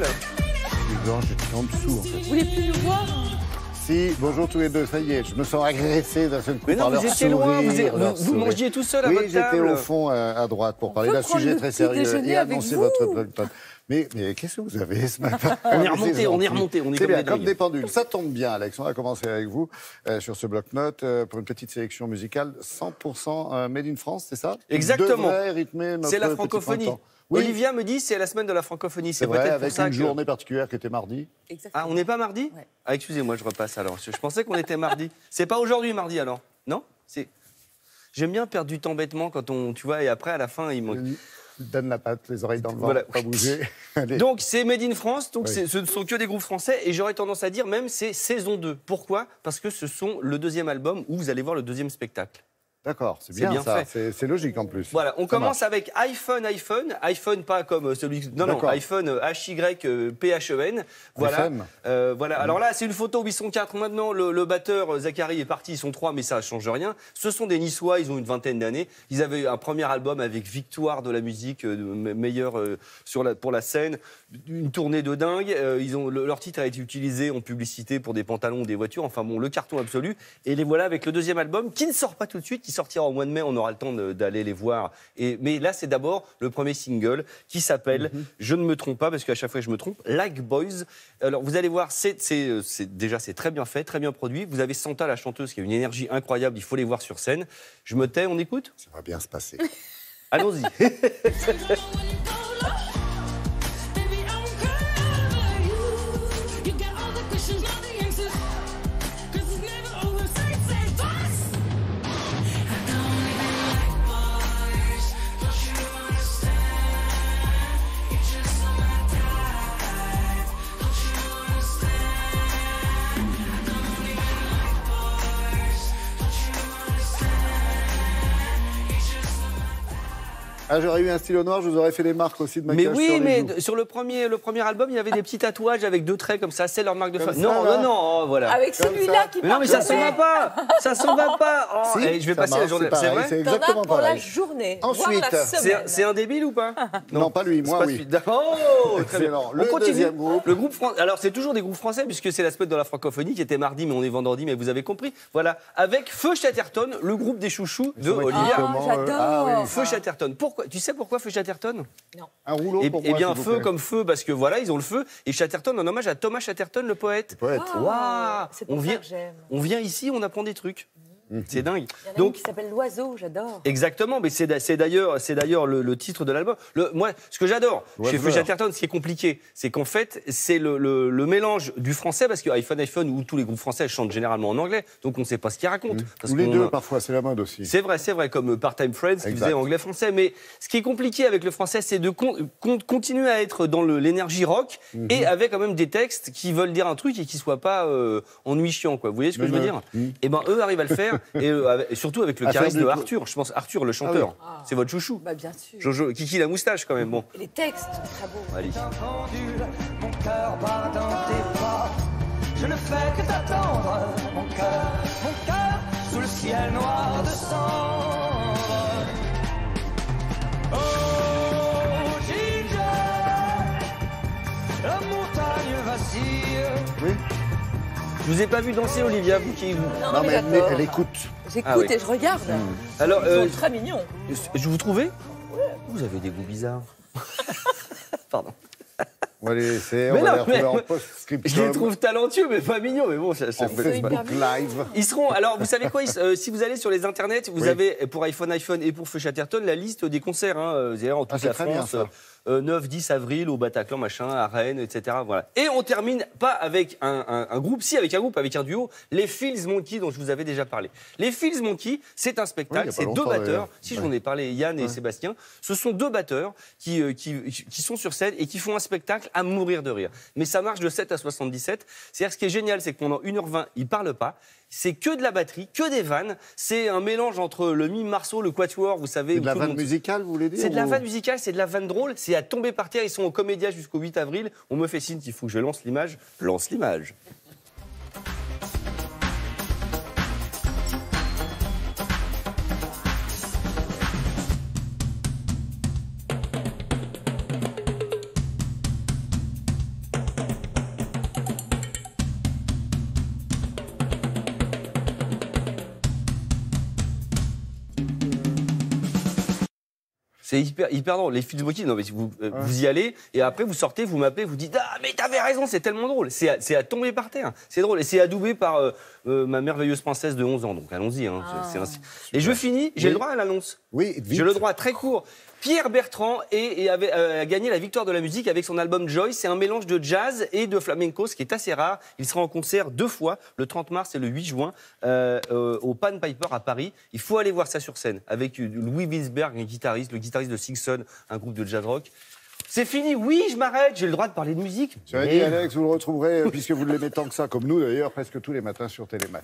table. J'étais en dessous, en fait. Vous voulez plus nous voir? Si, bonjour tous les deux, ça y est, je me sens agressé d'un seul coup Mais non, par leur vous étiez loin, sourire, leur vous sourire. mangiez tout seul à oui, votre table. Oui, j'étais au fond à droite pour parler d'un sujet très sérieux et annoncer votre plateau. Mais qu'est-ce que vous avez ce matin? On est remonté, on est remonté. On est C'est bien, comme comme des pendules. Ça tombe bien, Alex. On va commencer avec vous sur ce bloc-notes pour une petite sélection musicale 100% made in France, c'est ça? Exactement. C'est la francophonie. Oui. Olivia me dit c'est la semaine de la francophonie. C'est vrai, avec une journée particulière qui était mardi. Exactement. Ah, on n'est pas mardi? Ouais. Ah, excusez-moi, je repasse alors. Je pensais qu'on était mardi. C'est pas aujourd'hui mardi alors? Non? J'aime bien perdre du temps bêtement quand on, tu vois, et après à la fin il manque. Donne la patte, les oreilles dans le vent, voilà. pas bouger. Donc c'est Made in France, donc oui. ce ne sont que des groupes français et j'aurais tendance à dire même c'est saison 2. Pourquoi? Parce que ce sont le deuxième album où vous allez voir le deuxième spectacle. D'accord, c'est bien ça, c'est logique en plus. Voilà, on commence avec iPhone pas comme celui... Non, iPhone H-Y-P-H-E-N. Voilà, voilà. Alors là, c'est une photo où ils sont 4. Maintenant, le batteur Zachary est parti, ils sont 3, mais ça ne change rien. Ce sont des Niçois, ils ont une vingtaine d'années. Ils avaient un premier album avec victoire de la musique, meilleur pour la scène, une tournée de dingue. Leur titre a été utilisé en publicité pour des pantalons ou des voitures. Enfin bon, le carton absolu. Et les voilà avec le deuxième album qui ne sort pas tout de suite, qui sortira au mois de mai, on aura le temps d'aller les voir. Mais là, c'est d'abord le premier single qui s'appelle, je ne me trompe pas, parce qu'à chaque fois je me trompe, Like Boys. Alors vous allez voir, c'est très bien fait, très bien produit. Vous avez Santa, la chanteuse, qui a une énergie incroyable, il faut les voir sur scène. Je me tais, on écoute? Ça va bien se passer. Allons-y. Ah, j'aurais eu un stylo noir, je vous aurais fait des marques aussi de maquillage. Mais oui, sur les joues. sur le premier album, il y avait des petits tatouages avec 2 traits comme ça, c'est leur marque de fabrique. Non, voilà. Avec celui-là qui Mais non, mais ça s'en va pas. Ça s'en va pas. Oh, Si, je vais ça passer marche, la journée. c'est vrai? c'est T'en as exactement pour la pareil. journée. Ensuite, voire la semaine. C'est un débile ou pas? Non, pas lui, moi, oui. Oh, très bien. Excellent. On Le continue. deuxième groupe. Le groupe Alors, c'est toujours des groupes français, puisque c'est la semaine de la francophonie qui était mardi, mais on est vendredi, mais vous avez compris. Voilà, avec Feu Chatterton, le groupe des chouchous de Olivia. J'adore. Feu Chatterton. Pourquoi? Tu sais pourquoi Feu Chatterton? Non. Un rouleau pour moi. Eh bien, s'il vous Feu plaît. comme feu, parce que voilà, ils ont le feu. Et Chatterton, en hommage à Thomas Chatterton, le poète. Poète. Waouh! C'est pour ça que j'aime. On vient ici, on apprend des trucs. C'est dingue. Il y en a Donc, une qui s'appelle L'Oiseau, j'adore. exactement, mais c'est d'ailleurs le titre de l'album. Moi, ce que j'adore chez Feu Chatterton, ce qui est compliqué, c'est qu'en fait, c'est le mélange du français, parce que iPhone, où tous les groupes français chantent généralement en anglais, donc on ne sait pas ce qu'ils racontent. Parce Ou les qu'on deux, a- parfois, c'est la mode aussi. C'est vrai, comme Part-Time Friends qui Exact. faisait anglais-français. Mais ce qui est compliqué avec le français, c'est de continuer à être dans l'énergie rock et avec quand même des textes qui veulent dire un truc et qui ne soient pas ennuyants, chiant, quoi. Vous voyez ce que je veux dire? Et ben eux arrivent à le faire, et surtout avec le À faire charisme du de tout. Arthur. Je pense Arthur, le chanteur. Ah oui. C'est votre chouchou. Bah, bien sûr. Jojo, Kiki la moustache quand même. Bon, Et les textes, très beaux. allez. Mon cœur bat dans tes bras. Je ne fais que t'attendre, mon cœur, sous le ciel noir de cendre. Oh, Ginger, la montagne vacille. Oui. Je vous ai pas vu danser, Olivia, vous qui... Non, mais j'adore. elle écoute. J'écoute Ah oui. et je regarde. Alors, Ils sont très mignons. je vous trouvais? Vous avez des goûts bizarres. Pardon. On va les laisser, Mais on va non, les retrouver mais- en post-scriptum. Je les trouve talentueux, mais pas mignons. Mais bon, En hyper Facebook Live. ils seront. Alors, vous savez quoi? Si vous allez sur les internets, vous Oui. avez pour iPhone et pour Feu Chatterton la liste des concerts. En toute c'est la très bien, France. ça. 9-10 avril au Bataclan, machin, à Rennes, etc. Voilà. Et on termine pas avec un groupe, avec un duo, les Feels Monkey dont je vous avais déjà parlé. Les Feels Monkey, c'est un Oui, il y spectacle, a pas c'est 2 longtemps, batteurs. d'ailleurs. Si j'en ai parlé, Yann et Sébastien, ce sont 2 batteurs qui sont sur scène et qui font un spectacle à mourir de rire. Mais ça marche de 7 à 77. C'est-à-dire, ce qui est génial, c'est que pendant 1h20, ils parlent pas. C'est que de la batterie, que des vannes. C'est un mélange entre le mime Marceau, le quatuor, vous savez. C'est de la où tout le vanne monde- musicale, vous voulez dire? C'est de la ou- vanne musicale, c'est de la vanne drôle, c'est à tomber par terre. Ils sont au Comédia jusqu'au 8 avril. On me fait signe qu'il faut que je lance l'image. Lance l'image. C'est hyper drôle. Les films de Moki, non, mais vous y allez, et après vous sortez, vous m'appelez, vous dites ah, mais t'avais raison, c'est tellement drôle. C'est à tomber par terre. C'est drôle. Et c'est adoubé par ma merveilleuse princesse de 11 ans. Donc allons-y. Hein. Et je finis, j'ai le droit à l'annonce. Oui, vite. J'ai le droit très court. Pierre Bertrand a gagné la victoire de la musique avec son album Joy. C'est un mélange de jazz et de flamenco, ce qui est assez rare. Il sera en concert 2 fois, le 30 mars et le 8 juin, au Pan Piper à Paris. Il faut aller voir ça sur scène avec Louis Winsberg, le guitariste de Singson, un groupe de jazz rock. C'est fini, oui, je m'arrête, j'ai le droit de parler de musique. Cela dit, Alex, vous le retrouverez, puisque vous l'aimez tant que ça, comme nous d'ailleurs, presque tous les matins sur Télémat.